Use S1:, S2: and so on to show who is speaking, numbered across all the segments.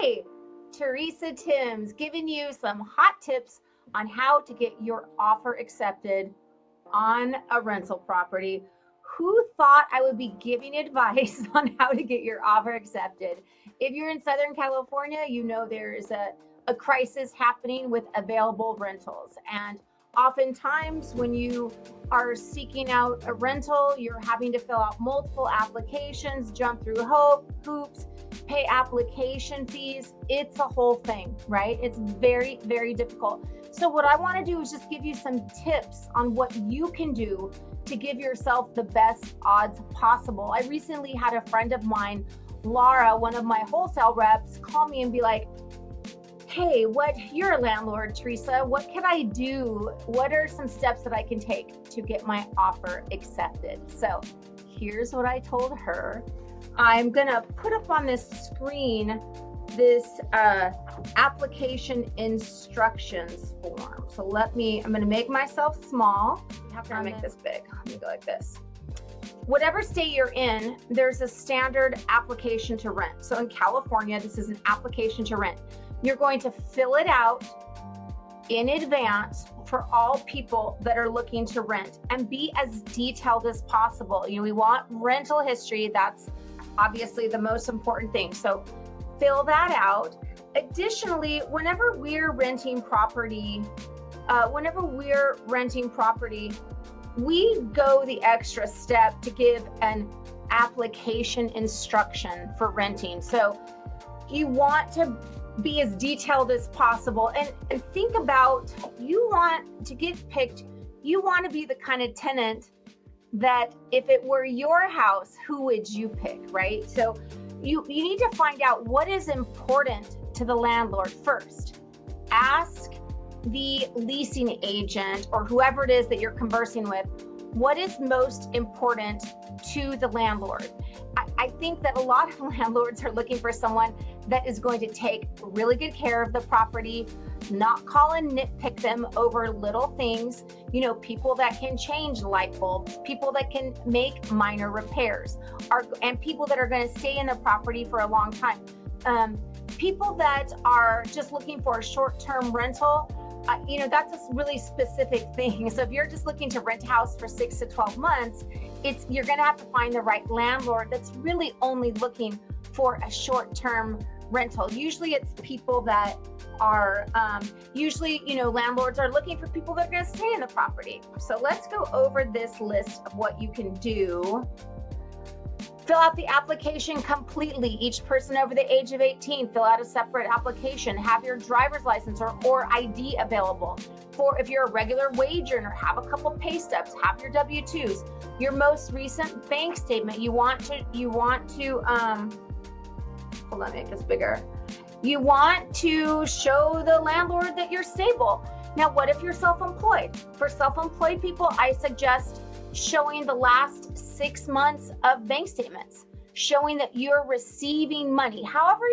S1: Hey, Teresa Tims giving you some hot tips on how to get your offer accepted on a rental property. Who thought I would be giving advice on how to get your offer accepted? If you're in Southern California, you know there is a crisis happening with available rentals. And oftentimes, when you are seeking out a rental, you're having to fill out multiple applications, jump through hoops, pay application fees. It's a whole thing, right? It's very, very difficult. So what I want to do is just give you some tips on what you can do to give yourself the best odds possible. I recently had a friend of mine, Laura, one of my wholesale reps, call me and be like, hey, you're a landlord, Teresa. What can I do? What are some steps that I can take to get my offer accepted? So here's what I told her. I'm gonna put up on this screen this application instructions form. So I'm gonna make myself small. How can I make this big? Let me go like this. Whatever state you're in, there's a standard application to rent. So in California, this is an application to rent. You're going to fill it out in advance for all people that are looking to rent and be as detailed as possible. We want rental history. That's obviously the most important thing. So fill that out. Additionally, whenever we're renting property, we go the extra step to give an application instruction for renting. So you want to be as detailed as possible and think about, you want to get picked, you want to be the kind of tenant that if it were your house, who would you pick, right? So you need to find out what is important to the landlord first. Ask the leasing agent or whoever it is that you're conversing with, what is most important to the landlord? I think that a lot of landlords are looking for someone that is going to take really good care of the property, not call and nitpick them over little things, people that can change light bulbs, people that can make minor repairs, and people that are going to stay in the property for a long time. People that are just looking for a short-term rental, that's a really specific thing. So if you're just looking to rent a house for 6 to 12 months, you're going to have to find the right landlord that's really only looking for a short-term rental. Usually it's people that are, landlords are looking for people that are going to stay in the property. So let's go over this list of what you can do. Fill out the application completely. Each person over the age of 18, fill out a separate application. Have your driver's license or ID available. For if you're a regular wage earner, have a couple pay stubs, have your W-2s, your most recent bank statement. You want to hold on, make this bigger. You want to show the landlord that you're stable. Now, what if you're self-employed? For self-employed people, I suggest showing the last 6 months of bank statements, showing that you're receiving money. However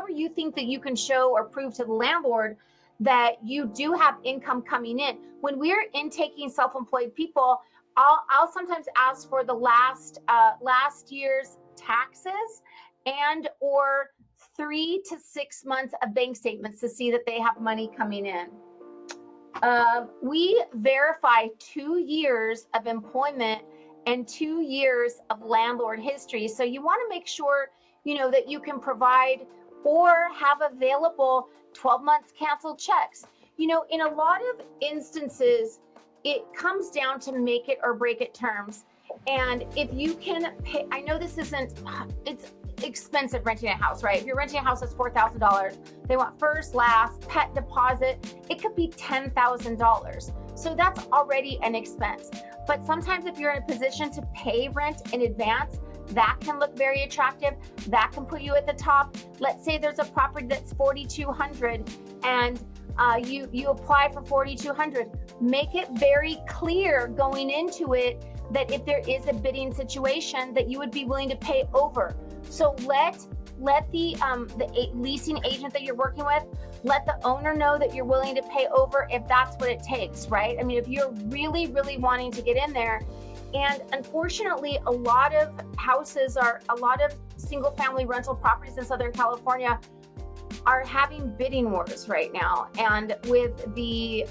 S1: you think that you can show or prove to the landlord that you do have income coming in. When we're intaking self-employed people, I'll sometimes ask for the last year's taxes and or 3 to 6 months of bank statements to see that they have money coming in. We verify 2 years of employment and 2 years of landlord history. So you want to make sure, that you can provide or have available 12 months canceled checks. In a lot of instances, it comes down to make it or break it terms. And if you can pay, I know it's expensive renting a house, right? If you're renting a house that's $4,000, they want first, last, pet deposit. It could be $10,000. So that's already an expense. But sometimes if you're in a position to pay rent in advance, that can look very attractive. That can put you at the top. Let's say there's a property that's $4,200 and you apply for $4,200. Make it very clear going into it that if there is a bidding situation that you would be willing to pay over. So let the leasing agent that you're working with, let the owner know that you're willing to pay over if that's what it takes, right? I mean, if you're really, really wanting to get in there, and unfortunately, a lot of single family rental properties in Southern California are having bidding wars right now. And with the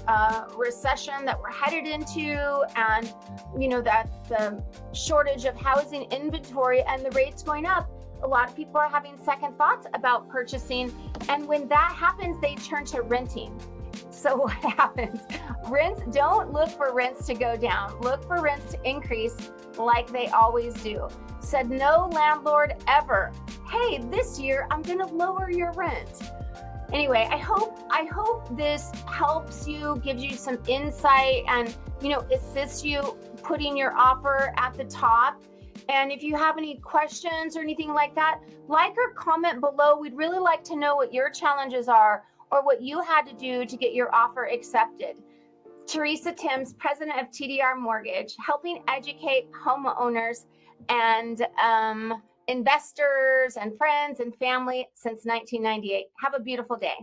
S1: recession that we're headed into, and that the shortage of housing inventory and the rates going up, a lot of people are having second thoughts about purchasing. And when that happens, they turn to renting. So what happens? Don't look for rents to go down. Look for rents to increase like they always do. Said no landlord ever, hey, this year I'm gonna lower your rent. Anyway, I hope this helps you, gives you some insight, and assists you putting your offer at the top. And if you have any questions or anything like that, like or comment below. We'd really like to know what your challenges are or what you had to do to get your offer accepted. Teresa Tims, president of TDR Mortgage, helping educate homeowners and investors and friends and family since 1998. Have a beautiful day.